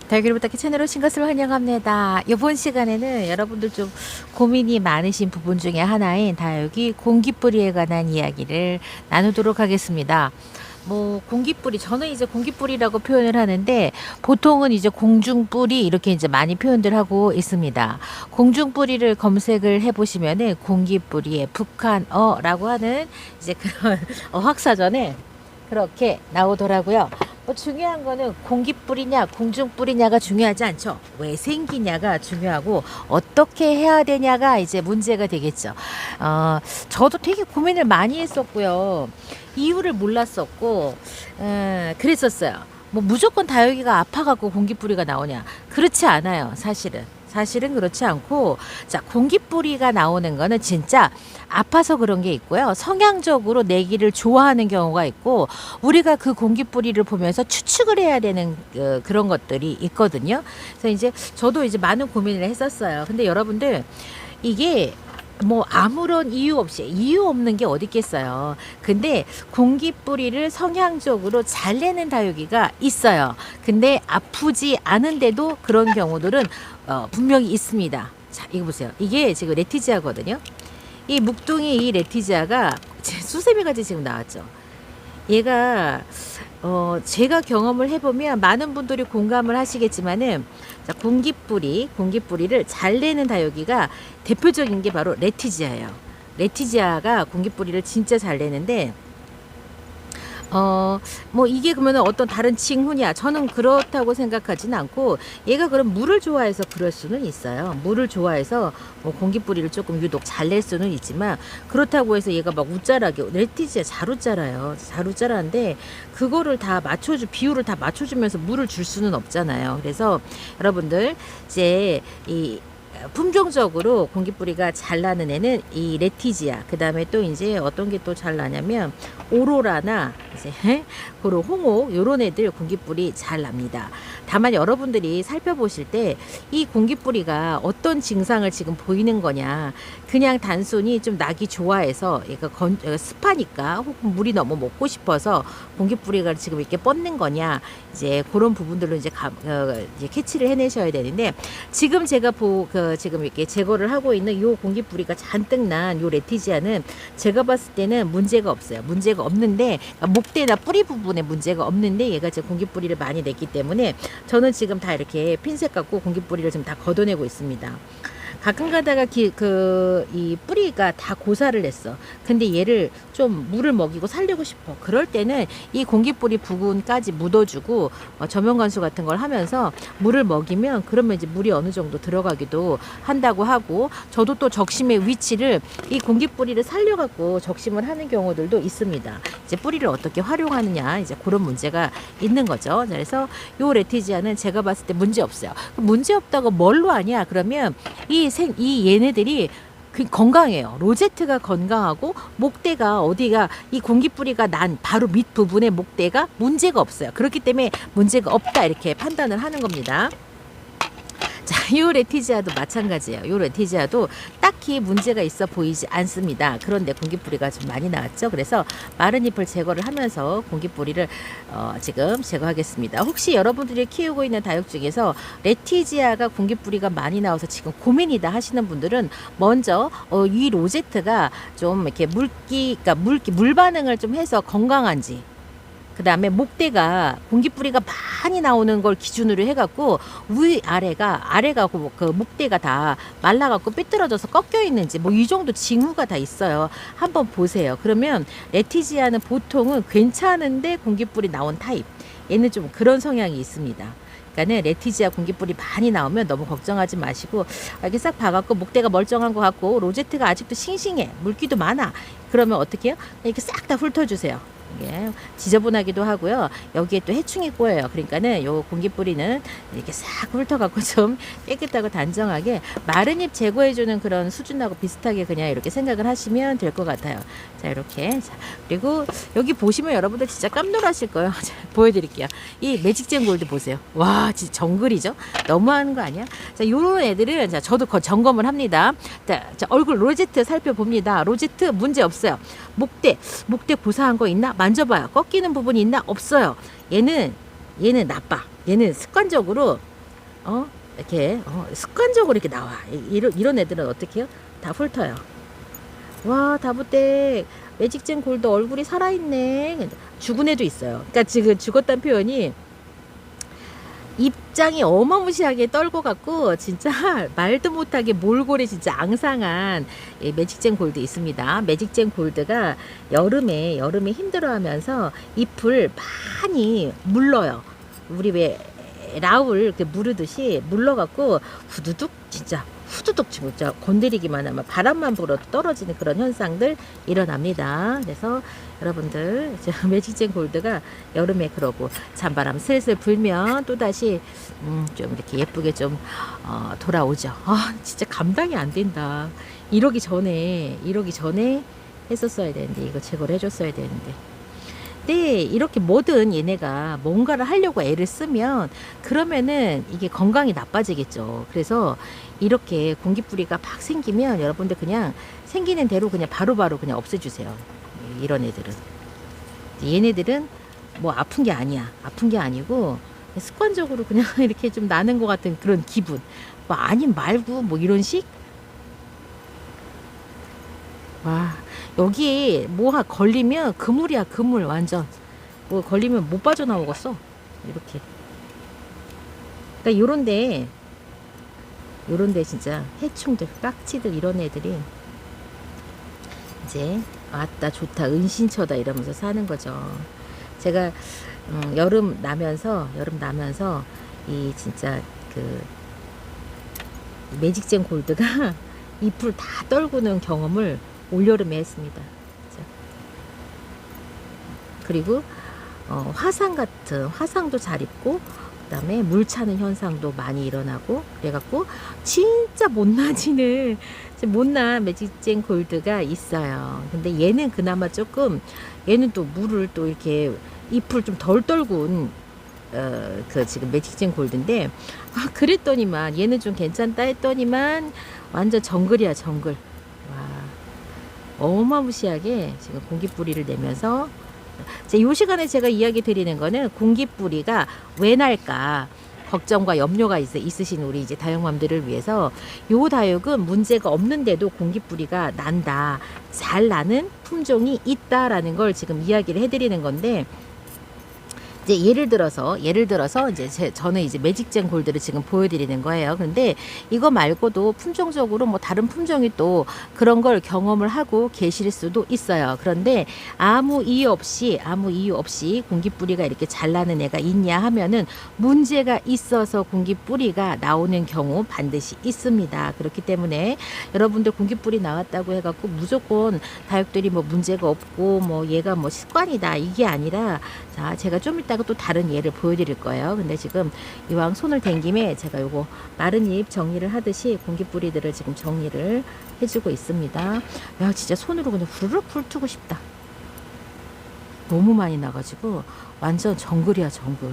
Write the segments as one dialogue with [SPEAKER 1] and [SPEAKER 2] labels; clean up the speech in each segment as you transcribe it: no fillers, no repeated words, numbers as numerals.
[SPEAKER 1] 달걀 부탁기 채널 오신 것을 환영합니다. 이번 시간에는 여러분들 좀 고민이 많으신 부분 중에 하나인 다육이 공기뿌리에 관한 이야기를 나누도록 하겠습니다. 뭐 공기뿌리, 저는 이제 공기뿌리라고 표현을 하는데 보통은 이제 공중뿌리 이렇게 이제 많이 표현들 하고 있습니다. 공중뿌리를 검색을 해보시면은 공기뿌리의 북한어라고 하는 이제 그런 어학사전에 그렇게 나오더라고요. 뭐 중요한 거는 공기뿌리냐 공중뿌리냐가 중요하지 않죠. 왜 생기냐가 중요하고 어떻게 해야 되냐가 이제 문제가 되겠죠. 저도 되게 고민을 많이 했었고요. 이유를 몰랐었고 그랬었어요. 뭐 무조건 다육이가 아파갖고 공기뿌리가 나오냐, 그렇지 않아요. 사실은 그렇지 않고, 자, 공기뿌리가 나오는 거는 진짜 아파서 그런 게 있고요. 성향적으로 내기를 좋아하는 경우가 있고, 우리가 그 공기뿌리를 보면서 추측을 해야 되는 그런 것들이 있거든요. 그래서 이제 저도 이제 많은 고민을 했었어요. 근데 여러분들, 이게 뭐 아무런 이유 없이, 이유 없는 게 어디 있겠어요. 근데 공기뿌리를 성향적으로 잘 내는 다육이가 있어요. 근데 아프지 않은데도 그런 경우들은 분명히 있습니다. 자, 이거 보세요. 이게 지금 레티지아거든요. 이 묵둥이 이 레티지아가 수세미 같이 지금 나왔죠. 얘가 제가 경험을 해보면 많은 분들이 공감을 하시겠지만은, 자, 공기뿌리를 잘 내는 다육이가 대표적인 게 바로 레티지아예요. 레티지아가 공기뿌리를 진짜 잘 내는데, 뭐 이게 그러면 어떤 다른 징후냐? 저는 그렇다고 생각하진 않고, 얘가 그럼 물을 좋아해서 그럴 수는 있어요. 물을 좋아해서 뭐 공기뿌리를 조금 유독 잘 낼 수는 있지만, 그렇다고 해서 얘가 막 웃자라게, 레티지아 잘 웃자라요. 잘 웃자라는데 그거를 다 비율을 다 맞춰주면서 물을 줄 수는 없잖아요. 그래서 여러분들 이제 이 품종적으로 공기뿌리가 잘 나는 애는 이 레티지아, 그 다음에 또 이제 어떤 게 또 잘 나냐면 오로라나 이제 그런 홍옥, 요런 애들 공기뿌리 잘 납니다. 다만 여러분들이 살펴보실 때 이 공기뿌리가 어떤 증상을 지금 보이는 거냐, 그냥 단순히 좀 나기 좋아해서 얘가 습하니까 혹은 물이 너무 먹고 싶어서 공기뿌리가 지금 이렇게 뻗는 거냐, 이제 그런 부분들로 이제 이제 캐치를 해내셔야 되는데, 지금 제가 지금 이렇게 제거를 하고 있는 요 공기뿌리가 잔뜩 난 요 레티지아는 제가 봤을 때는 문제가 없어요. 문제가 없는데, 그러니까 목대나 뿌리 부분에 문제가 없는데, 얘가 제 공기뿌리를 많이 냈기 때문에 저는 지금 다 이렇게 핀셋 갖고 공기뿌리를 지금 다 걷어내고 있습니다. 가끔 가다가 이 뿌리가 다 고사를 냈어. 근데 얘를 좀 물을 먹이고 살리고 싶어. 그럴 때는 이 공기뿌리 부분까지 묻어주고 저면관수 같은 걸 하면서 물을 먹이면, 그러면 이제 물이 어느 정도 들어가기도 한다고 하고, 저도 또 적심의 위치를 이 공기뿌리를 살려갖고 적심을 하는 경우들도 있습니다. 이제 뿌리를 어떻게 활용하느냐, 이제 그런 문제가 있는 거죠. 그래서 요 레티지아는 제가 봤을 때 문제 없어요. 문제 없다고 뭘로 하냐? 그러면 이 얘네들이 건강해요. 로제트가 건강하고, 목대가 어디가, 이 공기뿌리가 난 바로 밑 부분의 목대가 문제가 없어요. 그렇기 때문에 문제가 없다 이렇게 판단을 하는 겁니다. 자, 요 레티지아도 마찬가지예요. 요 레티지아도 딱히 문제가 있어 보이지 않습니다. 그런데 공기뿌리가 좀 많이 나왔죠. 그래서 마른 잎을 제거를 하면서 공기뿌리를 지금 제거하겠습니다. 혹시 여러분들이 키우고 있는 다육 중에서 레티지아가 공기뿌리가 많이 나와서 지금 고민이다 하시는 분들은, 먼저 이 로제트가 좀 이렇게 물 반응을 좀 해서 건강한지, 그 다음에 목대가 공기뿌리가 많이 나오는 걸 기준으로 해갖고 아래가 그 목대가 다 말라갖고 삐뚤어져서 꺾여 있는지, 뭐 이 정도 징후가 다 있어요. 한번 보세요. 그러면 레티지아는 보통은 괜찮은데 공기뿌리 나온 타입, 얘는 좀 그런 성향이 있습니다. 그러니까는 레티지아 공기뿌리 많이 나오면 너무 걱정하지 마시고, 이렇게 싹 봐갖고 목대가 멀쩡한 것 같고 로제트가 아직도 싱싱해, 물기도 많아, 그러면 어떻게 해요? 이렇게 싹 다 훑어주세요. 예, 지저분하기도 하고요. 여기에 또 해충이 꼬여요. 그러니까는 요 공기뿌리는 이렇게 싹 훑어갖고 좀 깨끗하고 단정하게 마른 잎 제거해주는 그런 수준하고 비슷하게 그냥 이렇게 생각을 하시면 될 것 같아요. 자, 이렇게. 자, 그리고 여기 보시면 여러분들 진짜 깜놀하실 거예요. 자, 보여드릴게요. 이 매직잼 골드 보세요. 와, 진짜 정글이죠? 너무하는 거 아니야? 자, 요런 애들은, 자, 저도 점검을 합니다. 자, 얼굴 로제트 살펴봅니다. 로제트 문제 없어요. 목대 고사한 거 있나? 만져봐요. 꺾이는 부분이 있나? 없어요. 얘는 나빠. 얘는 습관적으로 이렇게 습관적으로 이렇게 나와. 이런 애들은 어떻게 해요? 다 훑어요. 와, 다부댁 매직젠 골드 얼굴이 살아있네. 죽은 애도 있어요. 그러니까 지금 죽었다는 표현이 입장이 어마무시하게 떨고 갖고 진짜 말도 못하게 몰골에 진짜 앙상한 매직젠 골드 있습니다. 매직젠 골드가 여름에 힘들어하면서 잎을 많이 물러요. 우리 왜 라울 이렇게 무르듯이 물러갖고 후두둑 진짜 후두둑 진짜 건드리기만 하면 바람만 불어도 떨어지는 그런 현상들 일어납니다. 그래서 여러분들 매직젠 골드가 여름에 그러고 찬바람 슬슬 불면 또다시 좀 이렇게 예쁘게 좀 돌아오죠. 진짜 감당이 안 된다. 이러기 전에 했었어야 되는데, 이거 제거를 해줬어야 되는데. 네, 이렇게 뭐든 얘네가 뭔가를 하려고 애를 쓰면 그러면은 이게 건강이 나빠지겠죠. 그래서 이렇게 공기뿌리가 막 생기면 여러분들 그냥 생기는 대로 그냥 바로바로 그냥 없애주세요. 이런 애들은. 얘네들은 뭐 아픈 게 아니야. 아픈 게 아니고 습관적으로 그냥 이렇게 좀 나는 것 같은 그런 기분. 뭐 아님 말고 뭐 이런 식. 와, 여기 뭐 걸리면 그물이야, 그물 완전. 뭐 걸리면 못 빠져나오겠어. 이렇게. 그러니까 요런데 진짜 해충들, 깍지들 이런 애들이 이제 왔다 좋다 은신처다 이러면서 사는 거죠. 제가 여름 나면서 이 진짜 그 매직젠 골드가 잎을 다 떨구는 경험을 올여름에 했습니다. 그리고 화상도 잘 입고 그다음에 물 차는 현상도 많이 일어나고 그래갖고 진짜 못난 매직젠 골드가 있어요. 근데 얘는 그나마 조금 얘는 또 물을 또 이렇게 잎을 좀 덜 떨군 그 지금 매직젠 골드인데 그랬더니만 얘는 좀 괜찮다 했더니만 완전 정글이야, 정글. 어마무시하게 지금 공기뿌리를 내면서 이 시간에 제가 이야기 드리는 거는 공기뿌리가 왜 날까 걱정과 염려가 있으신 우리 이제 다육맘들을 위해서 요 다육은 문제가 없는데도 공기뿌리가 난다, 잘 나는 품종이 있다라는 걸 지금 이야기를 해드리는 건데, 이제 예를 들어서 이제 저는 이제 매직젠 골드를 지금 보여드리는 거예요. 근데 이거 말고도 품종적으로 뭐 다른 품종이 또 그런 걸 경험을 하고 계실 수도 있어요. 그런데 아무 이유 없이 공기뿌리가 이렇게 잘 나는 애가 있냐 하면은 문제가 있어서 공기뿌리가 나오는 경우 반드시 있습니다. 그렇기 때문에 여러분들 공기뿌리 나왔다고 해갖고 무조건 다육들이 뭐 문제가 없고 뭐 얘가 뭐 습관이다 이게 아니라, 자, 제가 좀 이따가 또 다른 예를 보여드릴 거예요. 근데 지금 이왕 손을 댄 김에 제가 요거 마른 잎 정리를 하듯이 공기뿌리들을 지금 정리를 해주고 있습니다. 야, 진짜 손으로 그냥 후루룩 훑고 싶다. 너무 많이 나가지고 완전 정글이야, 정글.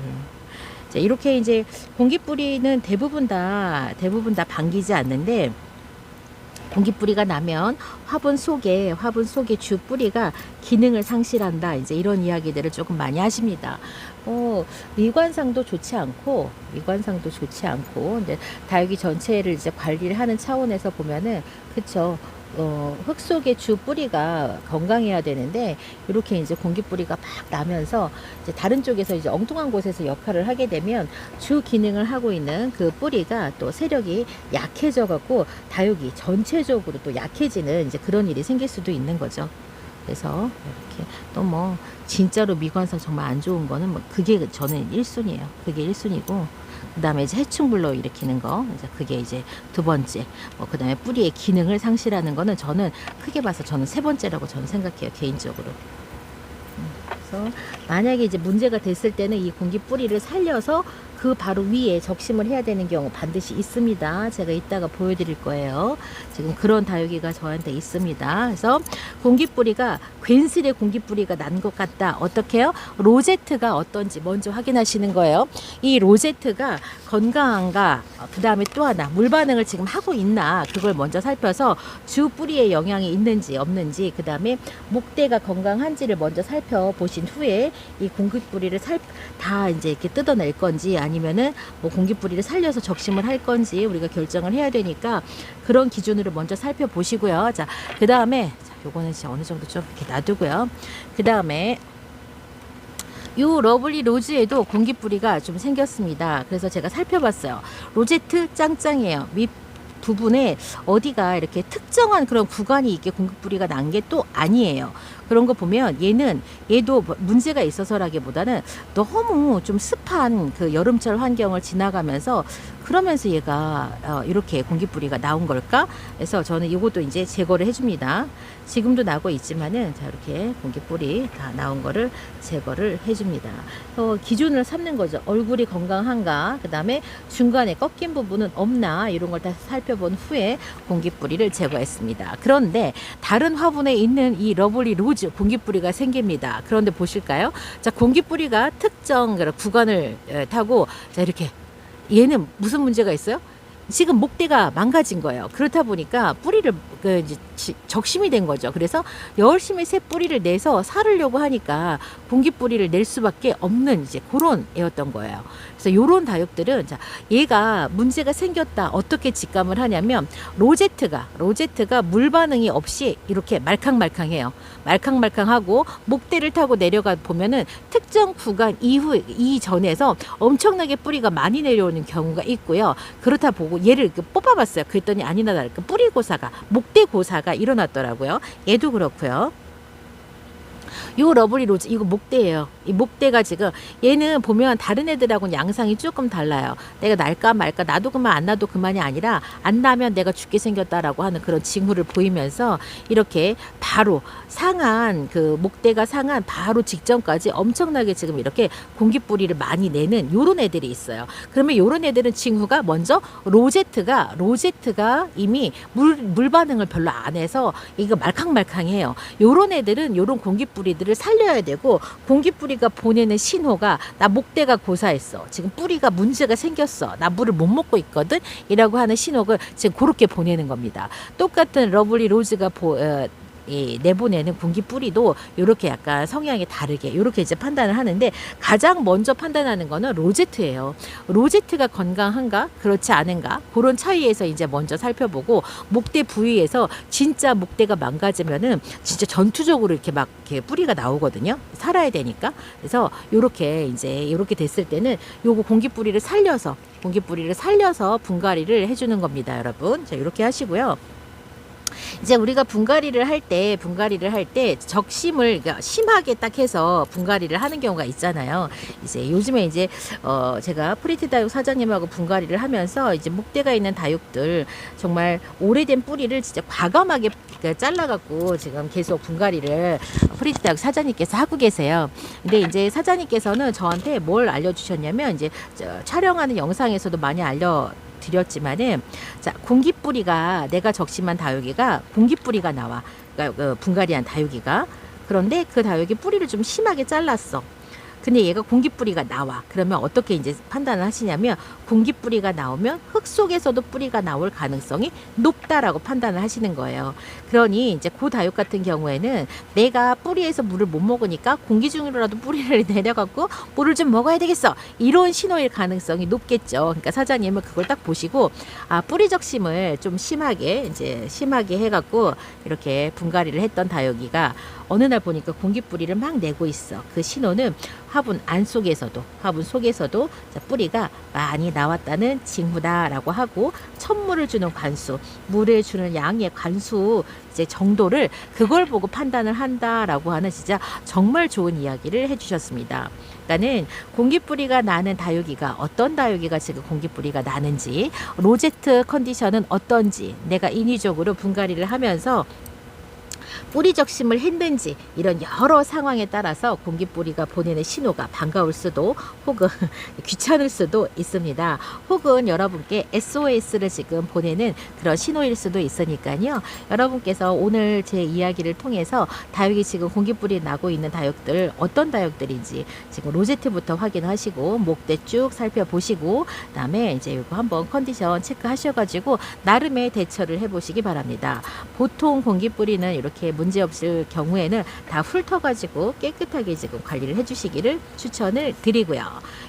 [SPEAKER 1] 자, 이렇게 이제 공기뿌리는 대부분 다 반기지 않는데, 공기뿌리가 나면 화분 속에 주 뿌리가 기능을 상실한다. 이제 이런 이야기들을 조금 많이 하십니다. 미관상도 좋지 않고, 근데 다육이 전체를 이제 관리를 하는 차원에서 보면은, 그쵸. 흙 속에 주 뿌리가 건강해야 되는데, 이렇게 이제 공기뿌리가 막 나면서 이제 다른 쪽에서 이제 엉뚱한 곳에서 역할을 하게 되면 주 기능을 하고 있는 그 뿌리가 또 세력이 약해져 갖고 다육이 전체적으로 또 약해지는 이제 그런 일이 생길 수도 있는 거죠. 그래서 이렇게 또 뭐 진짜로 미관상 정말 안 좋은 거는 뭐 그게 저는 1순위예요. 그게 1순위고, 그 다음에 이제 해충 불러 일으키는 거, 이제 그게 이제 두 번째, 그 다음에 뿌리의 기능을 상실하는 거는 저는 크게 봐서 저는 세 번째라고 저는 생각해요, 개인적으로. 그래서 만약에 이제 문제가 됐을 때는 이 공기 뿌리를 살려서 그 바로 위에 적심을 해야 되는 경우 반드시 있습니다. 제가 이따가 보여드릴 거예요. 지금 그런 다육이가 저한테 있습니다. 그래서 공기뿌리가 괜스레 공기뿌리가 난 것 같다. 어떻게 해요? 로제트가 어떤지 먼저 확인하시는 거예요. 이 로제트가 건강한가, 그 다음에 또 하나 물 반응을 지금 하고 있나, 그걸 먼저 살펴서 주 뿌리에 영향이 있는지 없는지, 그 다음에 목대가 건강한지를 먼저 살펴보신 후에 이 공기뿌리를 다 이제 이렇게 뜯어낼 건지 아니면은 뭐 공기뿌리를 살려서 적심을 할 건지 우리가 결정을 해야 되니까 그런 기준으로 먼저 살펴보시고요. 자, 그 다음에 요거는 진짜 어느 정도 좀 이렇게 놔두고요. 그 다음에 요 러블리 로즈에도 공기뿌리가 좀 생겼습니다. 그래서 제가 살펴봤어요. 로제트 짱짱이에요. 밑 부분에 어디가 이렇게 특정한 그런 구간이 있게 공기뿌리가 난 게 또 아니에요. 그런 거 보면 얘도 문제가 있어서라기보다는 너무 좀 습한 그 여름철 환경을 지나가면서 그러면서 얘가 이렇게 공기뿌리가 나온 걸까? 그래서 저는 이것도 이제 제거를 해줍니다. 지금도 나고 있지만은 자 이렇게 공기뿌리 다 나온 거를 제거를 해줍니다. 기준을 삼는 거죠. 얼굴이 건강한가, 그 다음에 중간에 꺾인 부분은 없나 이런 걸 다 살펴본 후에 공기뿌리를 제거했습니다. 그런데 다른 화분에 있는 이 러블리 로즈 공기뿌리가 생깁니다. 그런데 보실까요? 자, 공기뿌리가 특정 구간을 타고 자 이렇게 얘는 무슨 문제가 있어요? 지금 목대가 망가진 거예요. 그렇다 보니까 뿌리를 이제 적심이 된 거죠. 그래서 열심히 새 뿌리를 내서 살으려고 하니까 공기뿌리를 낼 수밖에 없는 이제 그런 애였던 거예요. 그래서 요런 다육들은 자 얘가 문제가 생겼다 어떻게 직감을 하냐면 로제트가 물 반응이 없이 이렇게 말캉말캉해요. 말캉말캉하고 목대를 타고 내려가 보면은 특정 구간 이전에서 엄청나게 뿌리가 많이 내려오는 경우가 있고요. 그렇다 보고 얘를 뽑아봤어요. 그랬더니 아니나 다를까 뿌리 고사가 목대 고사가 일어났더라고요. 얘도 그렇고요. 요 러블리 로즈 이거 목대예요. 이 목대가 지금 얘는 보면 다른 애들하고는 양상이 조금 달라요. 내가 날까 말까 놔도 그만 안 놔도 그만이 아니라 안 나면 내가 죽게 생겼다라고 하는 그런 징후를 보이면서 이렇게 바로 상한 그 목대가 상한 바로 직전까지 엄청나게 지금 이렇게 공기뿌리를 많이 내는 요런 애들이 있어요. 그러면 요런 애들은 징후가 먼저 로제트가 이미 물 반응을 별로 안 해서 이거 말캉말캉해요. 요런 애들은 요런 공기뿌리들을 살려야 되고 공기뿌리가 보내는 신호가 나 목대가 고사했어. 지금 뿌리가 문제가 생겼어. 나 물을 못 먹고 있거든. 이라고 하는 신호를 지금 그렇게 보내는 겁니다. 똑같은 러블리 로즈가 내보내는 공기뿌리도 이렇게 약간 성향이 다르게 이렇게 이제 판단을 하는데 가장 먼저 판단하는 거는 로제트예요. 로제트가 건강한가 그렇지 않은가 그런 차이에서 이제 먼저 살펴보고 목대 부위에서 진짜 목대가 망가지면은 진짜 전투적으로 이렇게 막 이렇게 뿌리가 나오거든요. 살아야 되니까. 그래서 이렇게 됐을 때는 요거 공기뿌리를 살려서 분갈이를 해주는 겁니다, 여러분. 자, 이렇게 하시고요. 이제 우리가 분갈이를 할 때 적심을 심하게 딱 해서 분갈이를 하는 경우가 있잖아요. 이제 요즘에 이제 제가 프리티 다육 사장님하고 분갈이를 하면서 이제 목대가 있는 다육들 정말 오래된 뿌리를 진짜 과감하게 잘라갖고 지금 계속 분갈이를 프리티 다육 사장님께서 하고 계세요. 근데 이제 사장님께서는 저한테 뭘 알려주셨냐면 이제 촬영하는 영상에서도 많이 드렸지만은 자 공기뿌리가 내가 적심한 다육이가 공기뿌리가 나와. 그러니까 그 분갈이한 다육이가 그런데 그 다육이 뿌리를 좀 심하게 잘랐어. 근데 얘가 공기뿌리가 나와. 그러면 어떻게 이제 판단을 하시냐면 공기뿌리가 나오면 흙 속에서도 뿌리가 나올 가능성이 높다라고 판단을 하시는 거예요. 그러니 이제 그 다육 같은 경우에는 내가 뿌리에서 물을 못 먹으니까 공기 중으로라도 뿌리를 내려갖고 물을 좀 먹어야 되겠어. 이런 신호일 가능성이 높겠죠. 그러니까 사장님은 그걸 딱 보시고 뿌리 적심을 좀 심하게 해갖고 이렇게 분갈이를 했던 다육이가 어느 날 보니까 공기뿌리를 막 내고 있어. 그 신호는 화분 속에서도 뿌리가 많이 나왔다는 징후다라고 하고 천물을 주는 관수, 물을 주는 양의 관수 이제 정도를 그걸 보고 판단을 한다라고 하는 진짜 정말 좋은 이야기를 해주셨습니다. 그러니까는 공기뿌리가 나는 다육이가 어떤 다육이가 지금 공기뿌리가 나는지 로제트 컨디션은 어떤지 내가 인위적으로 분갈이를 하면서 뿌리 적심을 했는지 이런 여러 상황에 따라서 공기뿌리가 보내는 신호가 반가울 수도 혹은 귀찮을 수도 있습니다. 혹은 여러분께 SOS를 지금 보내는 그런 신호일 수도 있으니까요. 여러분께서 오늘 제 이야기를 통해서 다육이 지금 공기뿌리 나고 있는 다육들 어떤 다육들인지 지금 로제트부터 확인하시고 목대 쭉 살펴보시고 그다음에 이제 이거 한번 컨디션 체크하셔가지고 나름의 대처를 해보시기 바랍니다. 보통 공기뿌리는 이렇게 문제 없을 경우에는 다 훑어가지고 깨끗하게 지금 관리를 해주시기를 추천을 드리고요.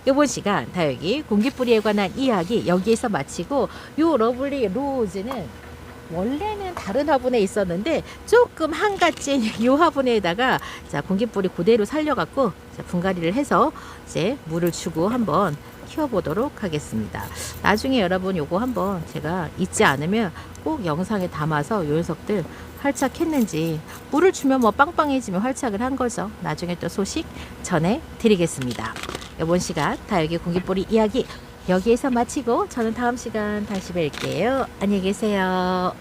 [SPEAKER 1] 이번 시간 다육이 공기뿌리에 관한 이야기 여기에서 마치고, 요 러블리 로즈는 원래는 다른 화분에 있었는데 조금 한가찐 이 화분에다가 자 공기뿌리 그대로 살려갖고 자, 분갈이를 해서 이제 물을 주고 한번 키워보도록 하겠습니다. 나중에 여러분 요거 한번 제가 잊지 않으면 꼭 영상에 담아서 요 녀석들 활착했는지, 물을 주면 뭐 빵빵해지면 활착을 한 거죠. 나중에 또 소식 전해드리겠습니다. 이번 시간 다육이 공기뿌리 이야기 여기에서 마치고 저는 다음 시간 다시 뵐게요. 안녕히 계세요.